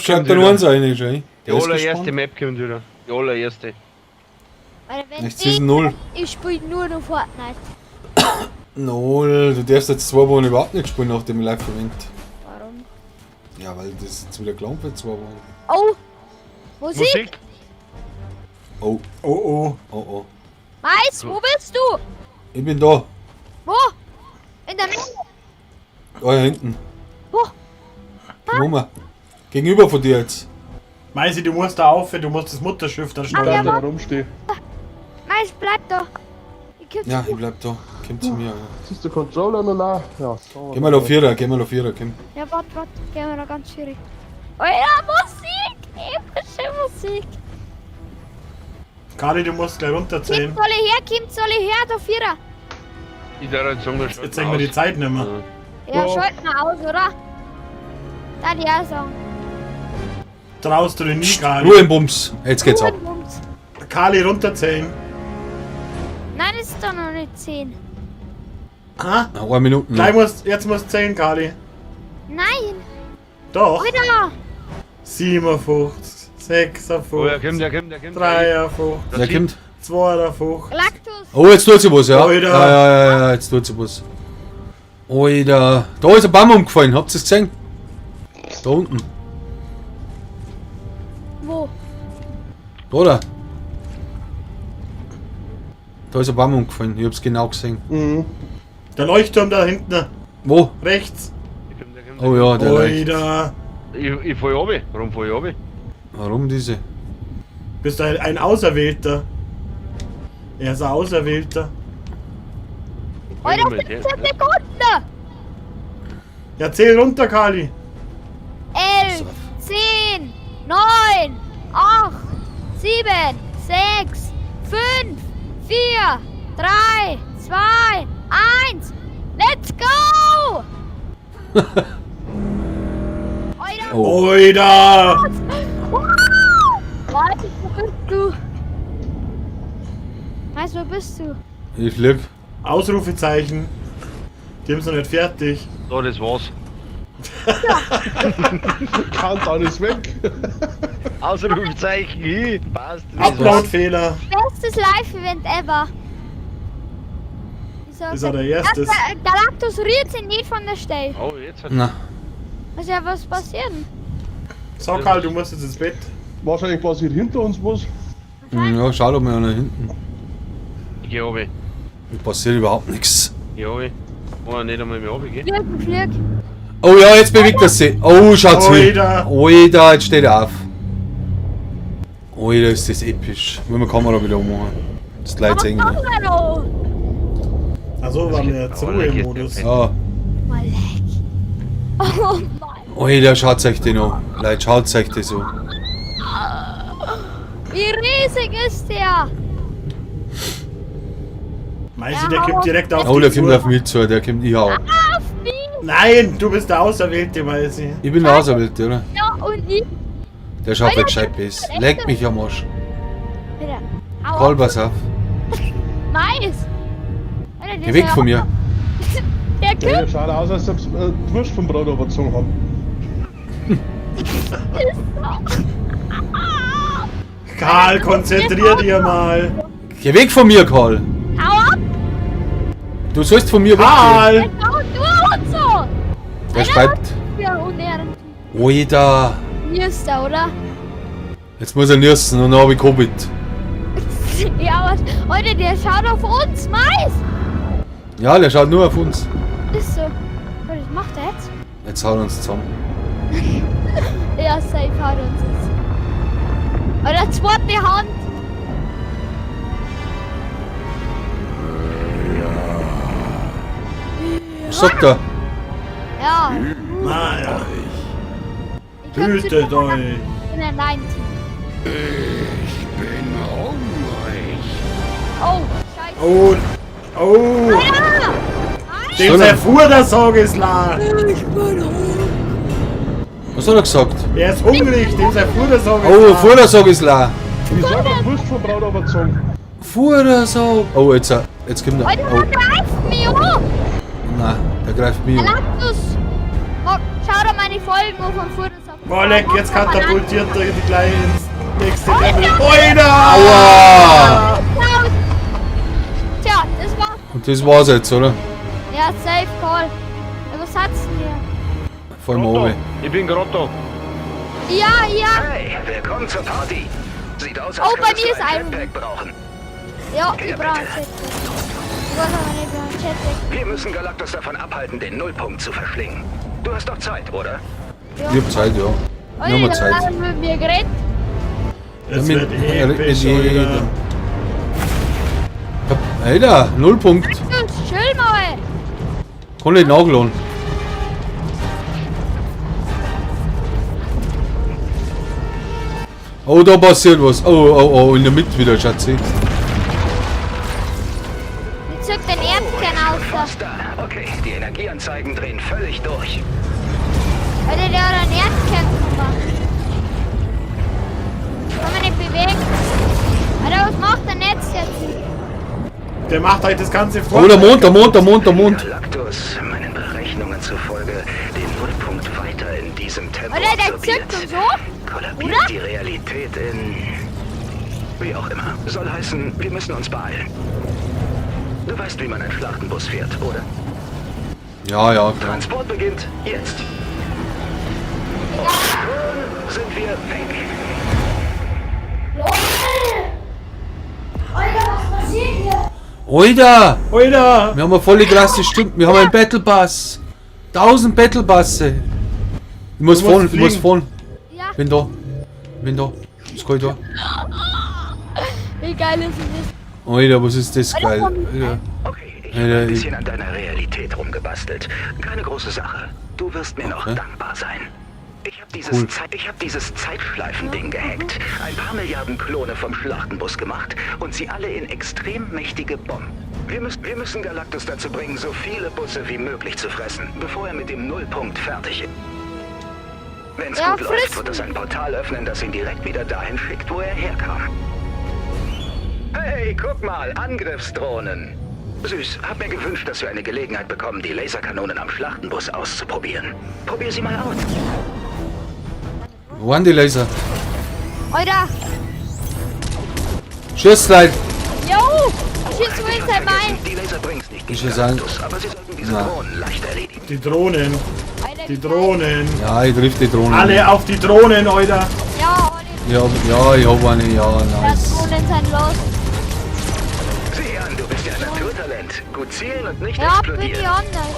schaut da nur eins rein, schon. Die allererste Map kommt wieder. Die allererste. Weil wenn Jetzt ist 0. ich spiele nur noch Fortnite. 0. Du darfst jetzt 2 Wochen überhaupt nicht spielen, nachdem ich live verwendet. Warum? Ja, weil das jetzt wieder gelangt wird, 2 Wochen. Oh! Musik! Oh, Oh oh. oh, oh. Mais, wo bist du? Ich bin da. Wo? In der Mitte? Da hinten. Wo? Nummer. Gegenüber von dir jetzt. Meisi, du musst da auf, du musst das Mutterschiff da Ah, steuern. ja, Da rumstehen. Mais, bleib da. Ich komm Ja, zu ich bleib da. Kommt zu mir. Ja. Siehst du Controller noch nach? Ja, so. Geh mal auf 4er, geh mal auf 4er, komm. Ja, warte, gehen wir da ganz schwierig. Alter, Musik! Epische Musik! Kali, du musst gleich runterzählen. Kim, soll ich her? Kim, soll ich her? Da Vierer. Ich darf jetzt sagen, wir Jetzt sehen wir die Zeit nicht mehr. Ja, Ja. schalten wir aus, oder? Da die auch sagen. Traust du dir nie, Kali. Ruhe im Bums. Jetzt geht's ab. Bums. Kali, runterzählen. Nein, das ist doch noch nicht 10. Ha? 1 Minute noch. Jetzt musst du zählen, Kali. Nein! Doch. Wieder! 57, 56, Oh, er kommt. 53, Der kommt. 52. Galactus! Oh, jetzt tut sie was, ja. Alter. Ja, jetzt tut sie was. Alter. Da ist ein Baum umgefallen, habt ihr es gesehen? Da unten. Wo? Da. Da ist ein Baum umgefallen, ich hab's genau gesehen. Mhm. Der Leuchtturm da hinten, Wo? rechts. Oh ja, der Leucht. Alter. Ich fall runter. Warum fall ich runter? Warum diese? Bist du ein Auserwählter? Er ist ein Auserwählter. Alter, Moment, 15 ja. Sekunden! Ja, zähl runter, Kali. 11, 10, 9, 8, 7, 6, 5, 4, 3, 2, 1. Let's go! Alter, Oh. Alter. Warte, wo bist du? Weißt du, wo bist du? Ich leb. Ausrufezeichen. Die haben es noch nicht fertig. So, das war's. Countdown ist weg. Ausrufezeichen. Passt. Upload-Fehler. Bestes Live-Event ever. Ich sag, Das war der erste. Galactus rührt sich nicht von der Stelle. Oh, jetzt hat Na. Muss ja was passieren. So, Karl, du musst jetzt ins Bett. Wahrscheinlich passiert hinter uns was. Ja, schau doch mal nach hinten. ich geh runter. Da passiert überhaupt nichts. Ja, runter. Oh, nicht einmal mehr runter, gell? Flieg. Oh ja, jetzt bewegt er sich. Oh, schaut's hin. Alter. Alter, jetzt steht er auf. Alter, ist das episch. Wenn wir die Kamera wieder ummachen. Das Leid sehen. Aber komm noch. Also waren wir jetzt Aber Ruhe im leck Modus. Ja. Mal leck. Oh Mann. Alter, schaut euch den an. Leute, schaut euch das an. Wie riesig ist der? Meisi, der kommt direkt auf Oh, der die kommt Uhr. auf mich zu, der kommt ich auch. Auf mich. Nein, du bist der Auserwählte, Meisi. Ich bin der Auserwählte, oder? Ja, und ich. Der schaut weg gescheit ist. Leck mich am Arsch. Wieder. Hau Karl, ab. pass auf. Mais. Alter, der Geh ist weg ja von mir. Der Ja, Typ der schaut aus, als ob sie die Wurst vom Brot überzogen haben. ist so. Karl, konzentrier dir mal. Geh weg von mir, Karl. Hau ab. Du sollst von mir weggehen. Karl! Hau du und so. Der schreibt. Ja, unehren. Alter. Hier ist er, oder? Jetzt muss er nüssen und dann hab ich Covid. Ja, was? Alter, der schaut auf uns, Mais. Ja, der schaut nur auf uns. Ist so. Was macht er jetzt? Jetzt haut er uns zusammen. Ja, safe haut uns jetzt. Oder zweite Hand. Was sagt er? Ja. Naja, Ich komm zu hütet dir. euch. In der 90. Ich bin hungrig. Oh, scheiße. Oh, oh. Ja! Dem Soll er- sein Fuhrdersog ist leer. Was hat er gesagt? Er ist hungrig, dem sein Fuhrdersog ist Oh, leer. Vordersog ist leer. Wieso hat er die Wurst vom Brot überzogen? Vordersog. Oh, jetzt kommt er. Alter, Oh, der greift mich an. nein, der greift mich an. Galactus. Schau dir meine Folgen an von Fuhrdersog Boah, leck, jetzt katapultiert er die gleich ins nächste Level. Oida! Aua! Tja, das war's. Und das war's jetzt, oder? Ja, safe call. Ja, was hat's denn hier? Vor allem Grotto. oben. Ich bin Grotto. Ja, ja. Hey, willkommen zur Party. Sieht aus, Oh, als bei könntest mir du ist ein ein- Jetpack brauchen. Ja, ich brauche einen Jetpack. Ich weiß aber nicht, wie ein Jetpack. Wir müssen Galactus davon abhalten, den Nullpunkt zu verschlingen. Du hast doch Zeit, oder? Ja. Ich hab Zeit, ja. Oh, Wir haben da Zeit. haben wir mit mir geredet. Es Ja, wird mit- episch, mit Alter. jedem. Alter, 0 Punkt. Schön mal. Kann nicht nachladen. Oh, da passiert was. Oh, in der Mitte wieder, Schatzi. Ich zück den Erdkern aus. Fast da. Okay, die Energieanzeigen drehen völlig durch. Alter, der hat einen Erdkern gemacht. Kann man nicht bewegen. Alter, was macht der Netz jetzt? Der macht halt das ganze Oh, der Mond. Galactus, meinen Berechnungen zufolge, den Nullpunkt weiter in diesem Tempo Alter, der absorbiert, zückt und so. kollabiert Oder? die Realität in... Wie auch immer. Soll heißen, wir müssen uns beeilen. Du weißt, wie man einen Schlachtenbus fährt, oder? Ja, klar. Transport beginnt jetzt. Und schon sind wir weg. Alter! Oida! Wir haben eine volle krasse Stimme. Wir haben einen Battle Pass. 1000 Battle Passe. Ich muss Du musst fahren, ich muss fliegen. fahren. Ja, Bin da. Was kann ich da? wie geil ist das? Alter, was ist das geil? Alter. Okay, ich Ja, habe ja, ein ich- bisschen an deiner Realität rumgebastelt. Keine große Sache. Du wirst mir noch Okay. dankbar sein. Ich habe dieses, Cool. hab dieses Zeitschleifending gehackt. Ein paar Milliarden Klone vom Schlachtenbus gemacht und sie alle in extrem mächtige Bomben. Wir müssen Galactus dazu bringen, so viele Busse wie möglich zu fressen, bevor er mit dem Nullpunkt fertig ist. Wenn's Ja, gut läuft, fressen. wird es ein Portal öffnen, das ihn direkt wieder dahin schickt, wo er herkam. Hey, guck mal, Angriffsdrohnen. Süß, hab mir gewünscht, dass wir eine Gelegenheit bekommen, die Laserkanonen am Schlachtenbus auszuprobieren. Probier sie mal aus. Wo waren die Laser? Alter, Tschüss, Leute. jo, schieß du jetzt einmal. Die Laser bringt's nicht Ich gegen will sagen- Galactus, aber sie sollten diese Na. Drohnen leicht erledigen. Die Drohnen. Alter, Die Drohnen. Ja, ich triff die Drohne. Alle auf die Drohnen, Oida. Ja, Olli, Ja, ich hab eine. Ja, das nice. Drohnen sind los. Sieh an, du bist ja ein Naturtalent. Gut zielen und nicht Ja, bin explodieren. ich anders.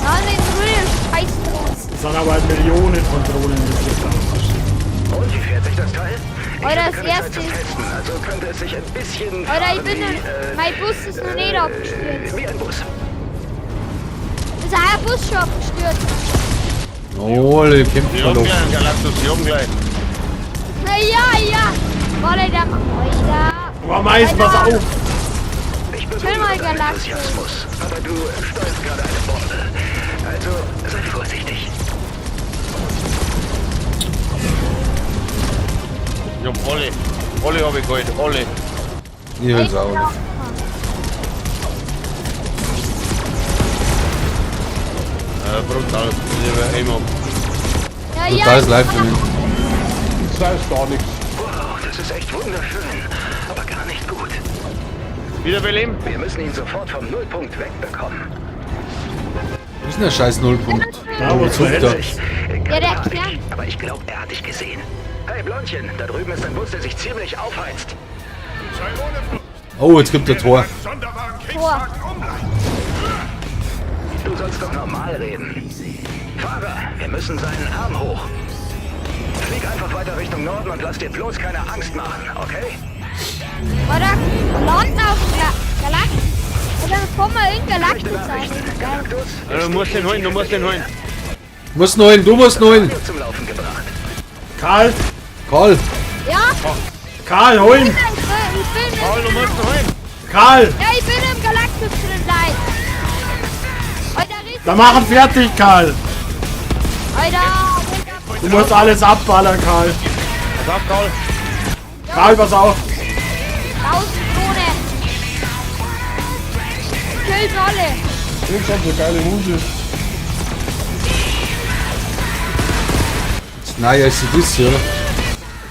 Alle in Ruhe, scheiß draus. Es sind aber halt Millionen von Drohnen. Das ist das. Und wie fährt sich das Teil? Ich Alter, hatte das keine Zeit erste zum ist- Testen, also könnte es sich ein bisschen Alter, ich fahren bin wie, mein Bus ist noch nicht abgestürzt. wie ein Bus. Ist ein Bus schon abgestürzt? Ole, kämpft Wir mal haben auf. gleich einen Galactus, wir haben gleich. Na ja. Warte, der Alter. Aber Mais, pass auf. Ich Chill mal, bewundere deinen Galactus. Enthusiasmus, aber du steuerst gerade eine Bombe. Also sei vorsichtig. Ich hab alle. Alle hab ich geholt, alle. Ich will's auch nicht. Brutal. Ich immer. Ja, Brutales Live für mich. Das heißt gar nichts. Wow, das ist echt wunderschön, aber gar nicht gut. Wiederbeleben? Wir müssen ihn sofort vom Nullpunkt wegbekommen. Das ist ein scheiß Nullpunkt. Da, wo Was zur sucht er? Hölle. Ja, der Kern. Aber ich glaube, er hat dich gesehen. Hey Blondchen, da drüben ist ein Bus, der sich ziemlich aufheizt. Oh, jetzt gibt er Tor. Tor. Du sollst doch normal reden. Fahrer, wir müssen seinen Arm hoch. Flieg einfach weiter Richtung Norden und lass dir bloß keine Angst machen, okay? Oder? Landen auf dem Galaktus. Oder bevor wir in Schlechte Galaktus Nachrichten. sein. Galactus, Du musst den holen, du musst den holen. Du musst noch hin, du musst noch hin. Radio zum Laufen gebracht. Karl, Karl, Ja, Karl, hol ihn. ich bin Paul, du musst ihn holen. Karl, ja, ich bin im Galaktus drin, Leid. Alter, richtig. da machen fertig, Karl. Alter, Du musst alles abballern, Karl. Sag, Paul. Karl, pass auf. 1000 Kronen. Kills alle. Jungs haben so geile Huse. Nein, ist das, oder?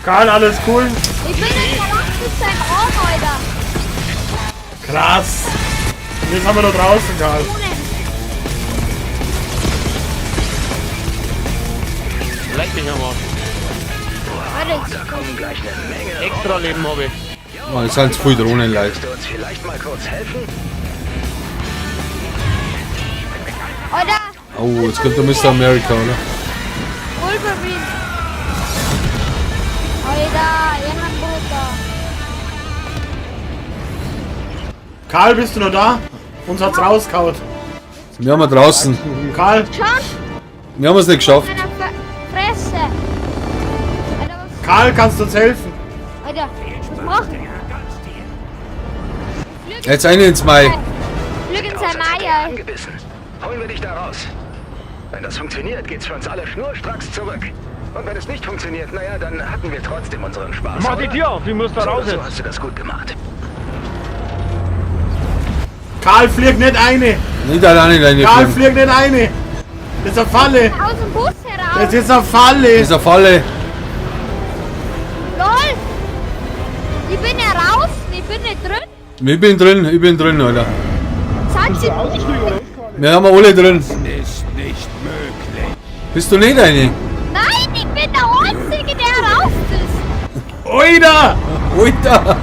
Karl, alles cool? Ich bin in Galactus sein Raum, Alter. Krass. Und jetzt haben wir da draußen, Karl. Leck mich am Arsch. Da kommen gleich eine Menge. Extra Leben habe ich. Oh, jetzt sind es voll Drohnen, Leute. Kannst du uns vielleicht mal kurz helfen? Alter, Oh, jetzt kommt der Mr. America, oder? Wolverine. Alter, Ehrenbruder. Karl, bist du noch da? Uns hat's rausgehauen. Wir haben draußen. Karl, Schon? Wir haben es nicht geschafft. Meiner Fresse. Alter, was? Karl, kannst du uns helfen? Alter, was machen? Jetzt eine ins Mai. Flüg in sein Meier. Angebissen. Holen wir dich da raus. Wenn das funktioniert, geht's für uns alle schnurstracks zurück. Und wenn es nicht funktioniert, naja, dann hatten wir trotzdem unseren Spaß. Mach die oder? Tür auf, ich muss da So, raus so jetzt. hast du das gut gemacht. Karl, flieg nicht eine. Nicht alleine Karl, reingeflogen. flieg nicht eine. Das ist eine Falle. Aus dem Bus heraus. Das ist eine Falle. Ist eine Falle. LOL. Ich bin ja raus. Ich bin nicht drin. Ich bin drin, Alter. Sind sie Ausstieg, oder? Wir haben alle drin. Ist nicht möglich. Bist du nicht eine? Nein, ich bin der Einzige, der raus ist. Oida. Alter!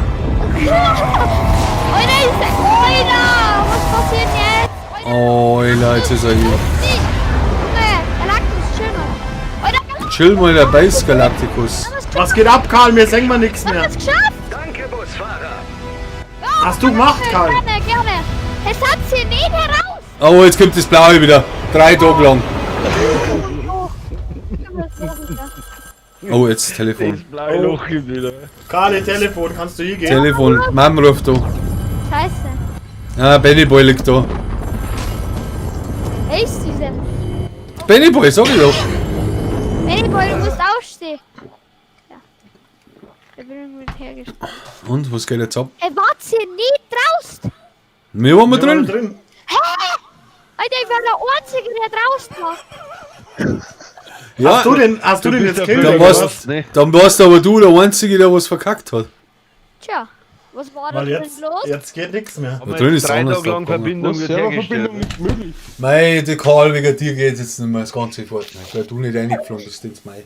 Alter, ich sag, Alter, was passiert jetzt? Alter, jetzt ist er hier. Junge, Galactus, chill mal. Alter, Galactus, Chill mal dabei, Galacticus. Was geht ab, Karl? Mir sehen wir nichts mehr. hast du geschafft? Danke, Busfahrer. Ja, Hast du gemacht, Karl? Gerne, gerne. Es hat sie nicht heraus. Oh, jetzt kommt das Blaue wieder. 3 Tage lang. Oh, jetzt das Telefon. Blaue Loch gibt wieder. Karl, ihr Telefon, kannst du hier gehen? Telefon. Mom ruft da. Scheiße. Ah, Benny Boy liegt da. Wer ist diese? Benny Boy, sag ich doch. Bennyboy, du musst aufstehen. Ja. Ich bin irgendwie hergestellt. Und, was geht jetzt ab? Er war hier nie draußen. Wir waren Wir waren drin. Alter, ich war der Einzige, der draußen war. Ja, Hast du den jetzt bist killt? der dann oder Bürger, was? ne? warst aber du der Einzige, der was verkackt hat. Tja, was war da Weil denn jetzt, los? jetzt geht nichts mehr. Aber drin jetzt ist 3 anders Tage lang abgegangen. Verbindung wird Serververbindung hergestellt. nicht möglich. Mei, der Karl, wegen dir geht jetzt nicht mehr das ganze Fortnite, weil du nicht reingeflogen bist ins Mai.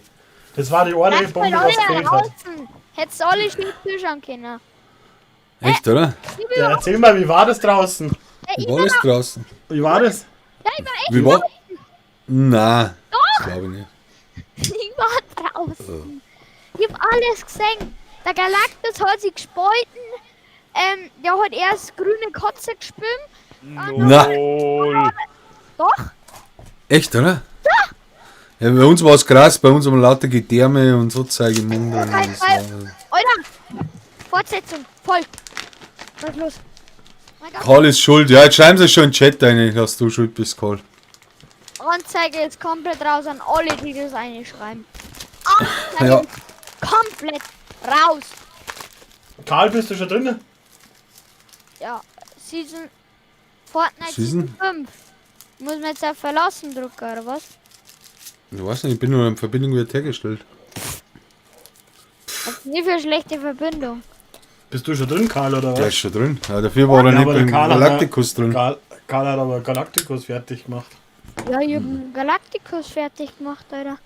Das war die eine Erst mal Bombe, was alle gefehlt hat. draußen. Hättest alle schön zuschauen können. Echt, oder? Ich bin Ja, erzähl mal, wie war das draußen? Wie war das draußen? Wie war das? Ja, ich war echt Wie war? draußen. Nein, das glaube ich nicht. Ich war draußen. Ich hab alles gesehen. Der Galactus hat sich gespalten. Der hat erst grüne Kotze gespült. Na, Doch. echt, oder? Ja, bei uns war es krass, bei uns haben wir lauter Gedärme und so Zeug im Mund. Und das war, Alter. Fortsetzung. Folgt. Was ist los? Mein Gott. Karl ist schuld. Ja, jetzt schreiben sie schon in den Chat rein, dass du schuld bist, Karl. Anzeige ist komplett raus an alle, die das einschreiben. Anzeige Ja. ist komplett raus. Karl, bist du schon drin? Ja, Fortnite Season? Season 5. Muss man jetzt auf Verlassen drücken, oder was? Ich weiß nicht, ich bin nur in Verbindung wird hergestellt. Was ist nie für schlechte Verbindung. Bist du schon drin, Karl, oder Der was? ist schon drin. Ja, dafür war er Ja, nicht aber der beim Karl hat Galacticus drin. Karl hat aber Galacticus fertig gemacht. Ja, ich hab einen Galacticus fertig gemacht, Alter.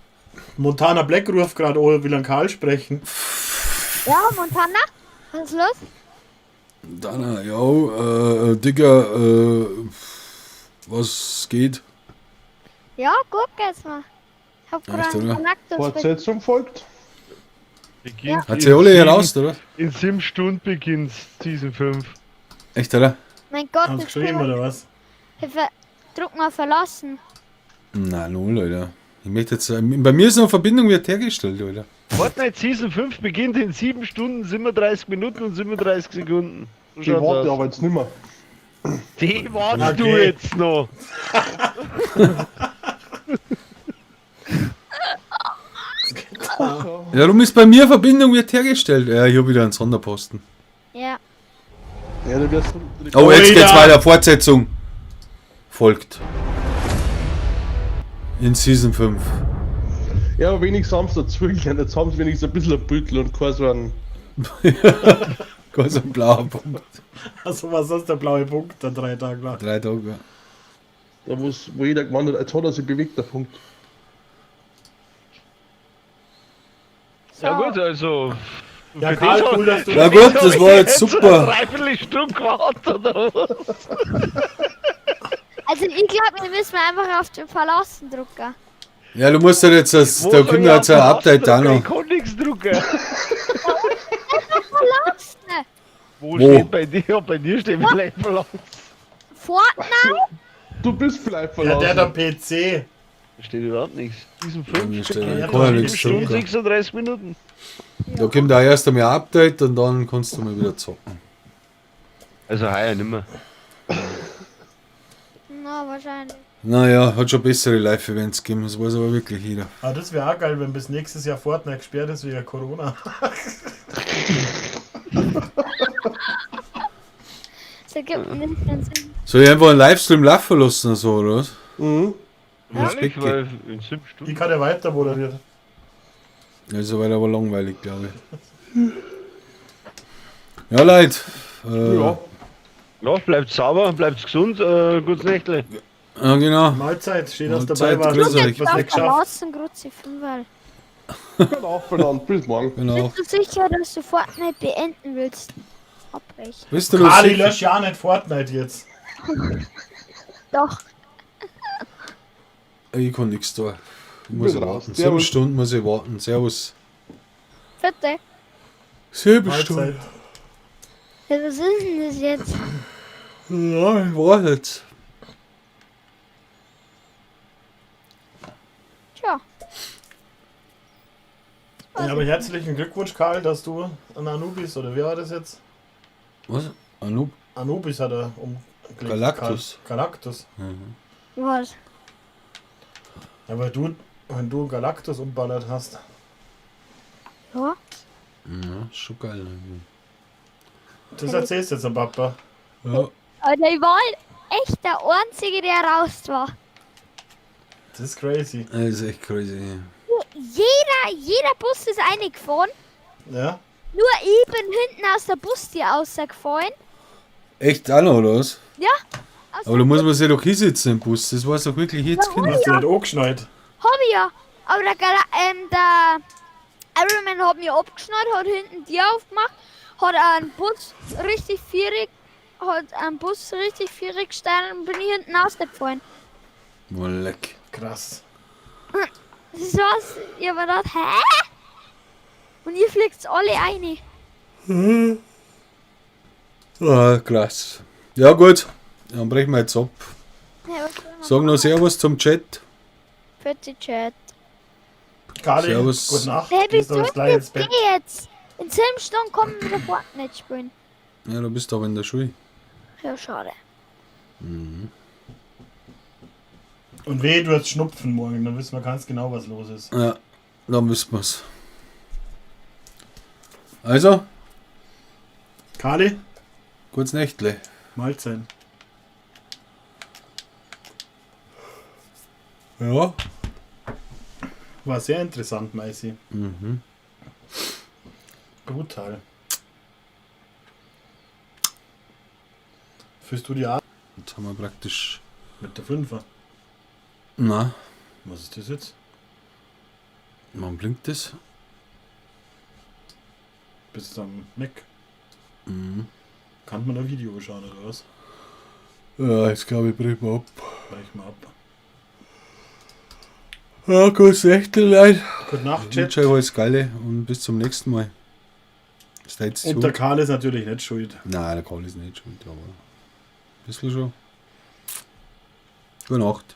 Montana Black ruft gerade, oh, will an Karl sprechen. Ja, Montana? Was ist los? Dann, ja, Digga, was geht? Ja, guck jetzt mal. Ich hab gerade Echt, einen oder? Galactus Fortsetzung folgt. Beginnt Hat sie alle heraus, oder? In 7 Stunden beginnt Season 5. Echt, oder? Mein Gott, Hast du ich geschrieben, oder was? drück mal verlassen. Na, null, Alter. Ich möchte jetzt, bei mir ist noch Verbindung wird hergestellt, Alter. Fortnite Season 5 beginnt in 7 Stunden, 37 Minuten und 37 Sekunden. So Ich schaut's warte aus. aber jetzt nimmer. Die wartest du Okay. jetzt noch. Ja, darum ist bei mir Verbindung wird hergestellt. Ja, ich habe wieder einen Sonderposten. Ja. Ja, du wirst. Oh, jetzt Oida. geht's weiter. Fortsetzung folgt. In Season 5. Ja, aber wenigstens haben sie dazugelernt. Jetzt haben sie wenigstens ein bisschen ein Büttel und kein so ein. Ganz ein blauer Punkt. Also was ist der blaue Punkt dann 3 Tage lang? 3 Tage. Ja. Da wo jeder gemeint hat, jetzt hat er sich bewegt, der Punkt. Ja gut, also. Ja, für Karl, das cool, dass du Na hab gut, das ich war jetzt super. Dreiviertel Stunde gewartet oder was? Also ich glaube, wir müssen einfach auf den Verlassen drucken. Ja, du musst halt jetzt, da kommt ja jetzt ein Update auch noch. Ich kann nichts drucken. Verlassen! Wo Wo? steht bei dir? Bei dir steht vielleicht verlassen. Fortnite? Du bist vielleicht Ja, verlassen. der PC. Da steht überhaupt nichts. Diesen Mir 5 steht Ja, ja, da kann ja steht nichts Stunden sagen. 36 Minuten. Da kommt auch erst einmal ein Update und dann kannst du mal wieder zocken. Also heuer nimmer. Na, wahrscheinlich. Naja, hat schon bessere Live-Events gegeben, das weiß aber wirklich jeder. Aber das wäre auch geil, wenn bis nächstes Jahr Fortnite gesperrt ist wegen Corona. Das ergibt nicht keinen Sinn. Soll ich einfach einen Livestream laufen lassen oder so, oder was? Mhm. Was Ehrlich, weggeht? weil in 7 Die Stunden. kann ja weiter moderiert. Also weil aber langweilig, glaube ich. Ja, Leute. Ja. Ja, bleibt sauber, bleibt gesund, gutes Nächtle. Ja, genau. Mahlzeit, schön, dass du Mahlzeit, dabei warst. grüß euch. Was Auf nicht geschafft. Verlassen, Grüezi, Fünferl. Genau, verdammt. Bis morgen. Genau. Bist du sicher, dass du Fortnite beenden willst? Abbrechen. Wisst ihr noch Kali, sicher? lösch ja nicht Fortnite jetzt. Doch. Ich kann nichts da. Ich muss Bin raus. warten. 7 Servus. Stunden muss ich warten. Servus. Bitte. 7 Mahlzeit. Stunden. Ja, was ist denn das jetzt? Ja, ich warte jetzt. Tja. Ja, aber herzlichen Glückwunsch, Karl, dass du ein Anubis, oder wer war das jetzt? Was? Anub? Anubis hat er umgelegt. Galactus. Galactus. Was? Ja, weil du, wenn du Galactus umballert hast. Ja? Ja, schon geil. Das erzählst du jetzt am Papa. Ja. Alter, ich war echt der Einzige, der raus war. Das ist crazy. Das ist echt crazy. Jeder Bus ist eingefahren. Ja? Nur ich bin hinten aus der Bustür rausgefallen. Echt auch noch, oder was? Ja? Aus Aber da muss man sich doch hinsetzen im Bus. Das war's doch wirklich jetzt, Warum? Kinder. Hast du nicht angeschneit? Hab ich ja. Aber der Ironman hat mir abgeschnallt, hat hinten die aufgemacht, hat einen Bus richtig vierig gestanden und bin ich hinten ausgefallen. Oh, leck. Krass. Das war's. Ich hab mir gedacht, hä? Und ihr fliegt alle ein. Ah, krass. Ja, gut. Dann brechen wir jetzt ab. Ja, Sagen noch Servus zum Chat. für die Chat. Kali, Servus. gute Nacht. Hey, Gehst bist du du jetzt gleich ins jetzt? Bett? Geh jetzt. In 10 Stunden kommen wir wieder Fortnite spielen. Ja, du bist aber in der Schule. Ja, schade. Und weh, du hast Schnupfen morgen, dann wissen wir ganz genau, was los ist. Ja, dann wissen wir's. Also, Kali, kurz Nächtle. Mahlzeit. Ja. War sehr interessant, Maisi. Mhm. Brutal. Fühlst du die Art Jetzt haben wir praktisch. mit der Fünfer? Na, Was ist das jetzt? wann blinkt das? Bist du am Mac? Mhm. Kann man ein Video schauen oder was? Ja, jetzt glaube ich, brechen wir ab. Brech mal ab. Ja, kurz Nächtle, Leute. Gute Nacht, Ich Chat. wünsche euch alles Geile und bis zum nächsten Mal. Seid's Und der gut. Karl ist natürlich nicht schuld. Nein, der Karl ist nicht schuld, aber ein bisschen schon. Gute Nacht.